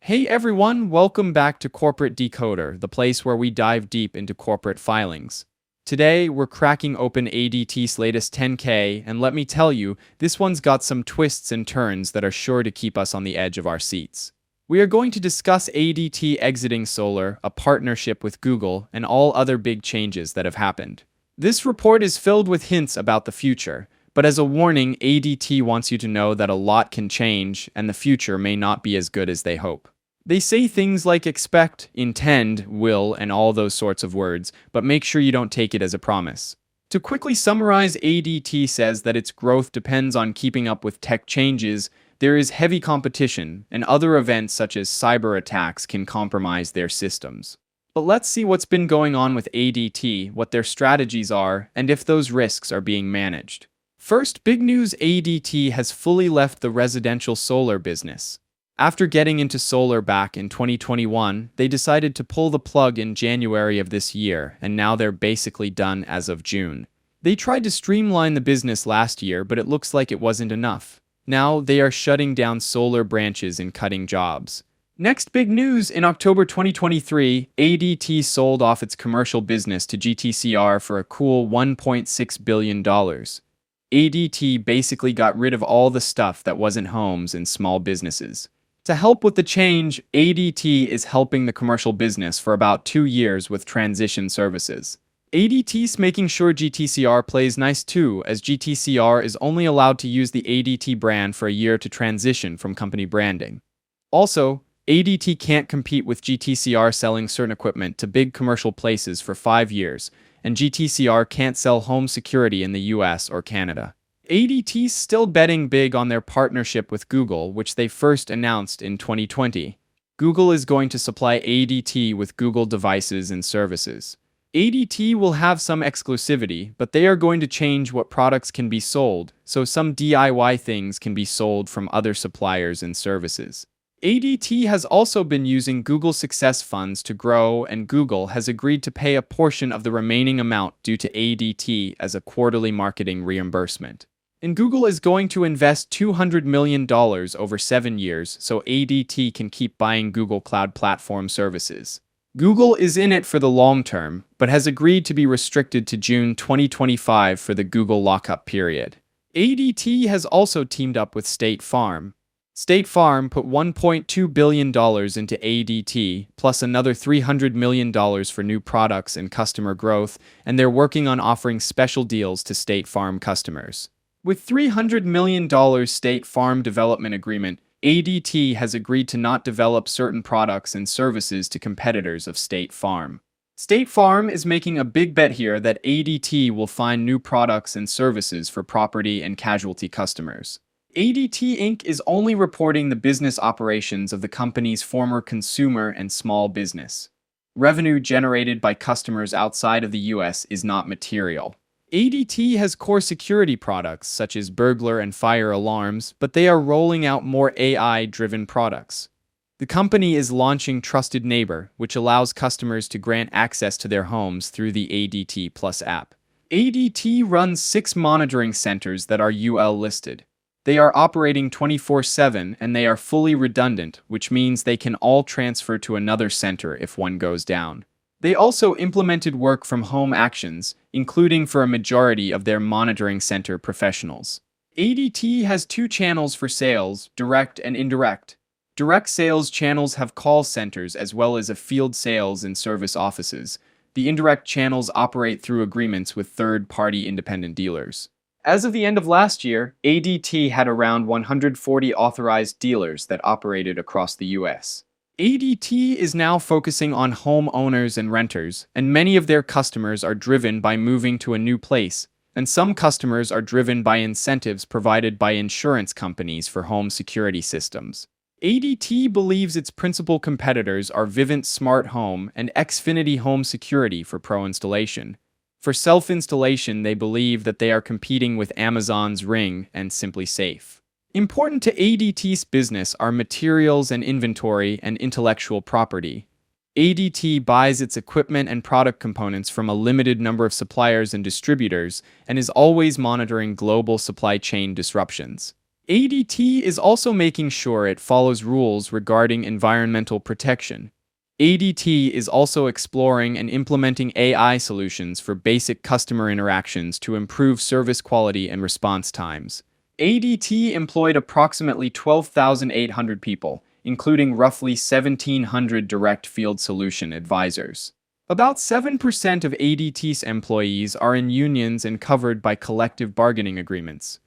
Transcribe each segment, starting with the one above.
Hey everyone, welcome back to Corporate Decoder, the place where we dive deep into corporate filings. Today, we're cracking open ADT's latest 10K, and let me tell you, this one's got some twists and turns that are sure to keep us on the edge of our seats. We are going to discuss ADT exiting solar, a partnership with Google, and all other big changes that have happened. This report is filled with hints about the future, but as a warning, ADT wants you to know that a lot can change, and the future may not be as good as they hope. They say things like expect, intend, will, and all those sorts of words, but make sure you don't take it as a promise. To quickly summarize, ADT says that its growth depends on keeping up with tech changes, there is heavy competition, and other events such as cyber attacks can compromise their systems. But let's see what's been going on with ADT, what their strategies are, and if those risks are being managed. First, big news: ADT has fully left the residential solar business. After getting into solar back in 2021, they decided to pull the plug in January of this year, and now they're basically done as of June. They tried to streamline the business last year, but it looks like it wasn't enough. Now they are shutting down solar branches and cutting jobs. Next big news: in October 2023, ADT sold off its commercial business to GTCR for a cool $1.6 billion. ADT basically got rid of all the stuff that wasn't homes and small businesses. To help with the change, ADT is helping the commercial business for about 2 years with transition services. ADT's making sure GTCR plays nice too, as GTCR is only allowed to use the ADT brand for a year to transition from company branding. Also, ADT can't compete with GTCR selling certain equipment to big commercial places for 5 years, and GTCR can't sell home security in the US or Canada. ADT's still betting big on their partnership with Google, which they first announced in 2020. Google is going to supply ADT with Google devices and services. ADT will have some exclusivity, but they are going to change what products can be sold, so some DIY things can be sold from other suppliers and services. ADT has also been using Google Success Funds to grow, and Google has agreed to pay a portion of the remaining amount due to ADT as a quarterly marketing reimbursement. And Google is going to invest $200 million over 7 years so ADT can keep buying Google Cloud Platform services. Google is in it for the long term, but has agreed to be restricted to June 2025 for the Google lockup period. ADT has also teamed up with State Farm. State Farm put $1.2 billion into ADT, plus another $300 million for new products and customer growth, and they're working on offering special deals to State Farm customers. With $300 million State Farm development agreement, ADT has agreed to not develop certain products and services to competitors of State Farm. State Farm is making a big bet here that ADT will find new products and services for property and casualty customers. ADT Inc. is only reporting the business operations of the company's former consumer and small business. Revenue generated by customers outside of the US is not material. ADT has core security products such as burglar and fire alarms, but they are rolling out more AI-driven products. The company is launching Trusted Neighbor, which allows customers to grant access to their homes through the ADT Plus app. ADT runs 6 monitoring centers that are UL listed. They are operating 24/7 and they are fully redundant, which means they can all transfer to another center if one goes down. They also implemented work from home actions, including for a majority of their monitoring center professionals. ADT has 2 channels for sales, direct and indirect. Direct sales channels have call centers as well as a field sales and service offices. The indirect channels operate through agreements with third-party independent dealers. As of the end of last year, ADT had around 140 authorized dealers that operated across the US. ADT is now focusing on homeowners and renters, and many of their customers are driven by moving to a new place, and some customers are driven by incentives provided by insurance companies for home security systems. ADT believes its principal competitors are Vivint Smart Home and Xfinity Home Security for pro installation. For self-installation, they believe that they are competing with Amazon's Ring and Simply Safe. Important to ADT's business are materials and inventory and intellectual property. ADT buys its equipment and product components from a limited number of suppliers and distributors and is always monitoring global supply chain disruptions. ADT is also making sure it follows rules regarding environmental protection. ADT is also exploring and implementing AI solutions for basic customer interactions to improve service quality and response times. ADT employed approximately 12,800 people, including roughly 1,700 direct field solution advisors. About 7% of ADT's employees are in unions and covered by collective bargaining agreements.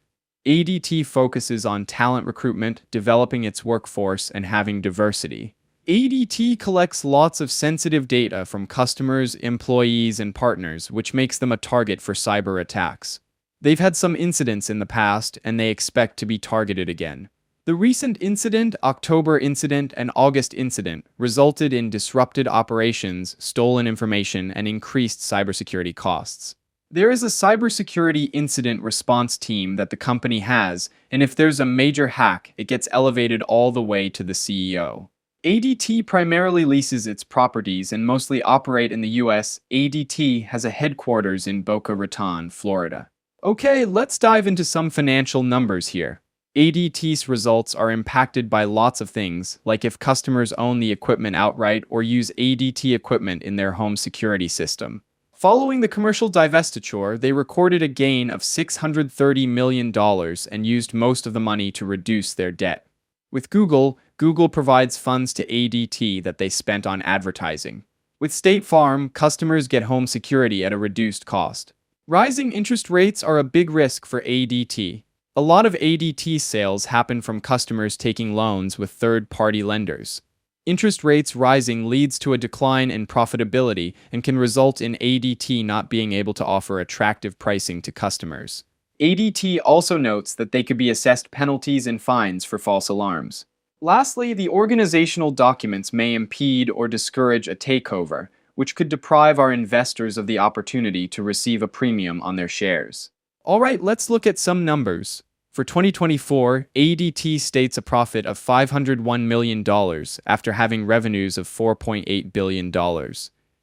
ADT focuses on talent recruitment, developing its workforce, and having diversity. ADT collects lots of sensitive data from customers, employees, and partners, which makes them a target for cyber attacks. They've had some incidents in the past, and they expect to be targeted again. The recent incident, October incident, and August incident resulted in disrupted operations, stolen information, and increased cybersecurity costs. There is a cybersecurity incident response team that the company has, and if there's a major hack, it gets elevated all the way to the CEO. ADT primarily leases its properties and mostly operate in the US. ADT has a headquarters in Boca Raton, Florida. Okay, let's dive into some financial numbers here. ADT's results are impacted by lots of things, like if customers own the equipment outright or use ADT equipment in their home security system. Following the commercial divestiture, they recorded a gain of $630 million and used most of the money to reduce their debt. With Google, Google provides funds to ADT that they spent on advertising. With State Farm, customers get home security at a reduced cost. Rising interest rates are a big risk for ADT. A lot of ADT sales happen from customers taking loans with third-party lenders. Interest rates rising leads to a decline in profitability and can result in ADT not being able to offer attractive pricing to customers. ADT also notes that they could be assessed penalties and fines for false alarms. Lastly, the organizational documents may impede or discourage a takeover, which could deprive our investors of the opportunity to receive a premium on their shares. Alright, let's look at some numbers. For 2024, ADT states a profit of $501 million after having revenues of $4.8 billion.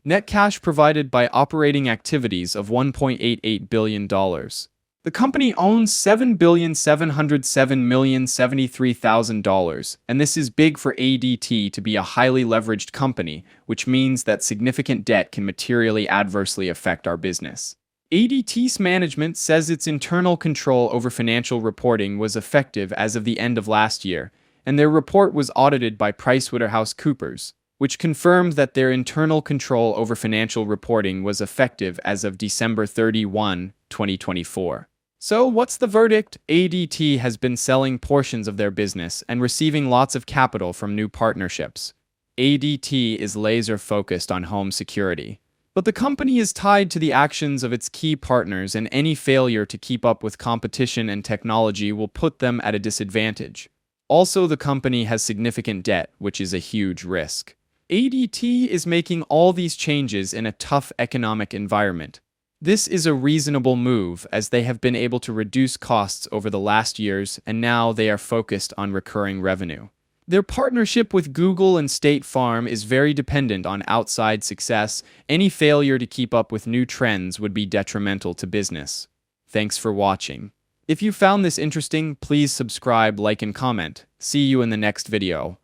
Net cash provided by operating activities of $1.88 billion. The company owns $7,707,073,000, and this is big for ADT to be a highly leveraged company, which means that significant debt can materially adversely affect our business. ADT's management says its internal control over financial reporting was effective as of the end of last year, and their report was audited by PricewaterhouseCoopers, which confirmed that their internal control over financial reporting was effective as of December 31, 2024. So, what's the verdict? ADT has been selling portions of their business and receiving lots of capital from new partnerships. ADT is laser-focused on home security. But the company is tied to the actions of its key partners, and any failure to keep up with competition and technology will put them at a disadvantage. Also, the company has significant debt, which is a huge risk. ADT is making all these changes in a tough economic environment. This is a reasonable move, as they have been able to reduce costs over the last years, and now they are focused on recurring revenue. Their partnership with Google and State Farm is very dependent on outside success. Any failure to keep up with new trends would be detrimental to business. Thanks for watching. If you found this interesting, please subscribe, like, and comment. See you in the next video.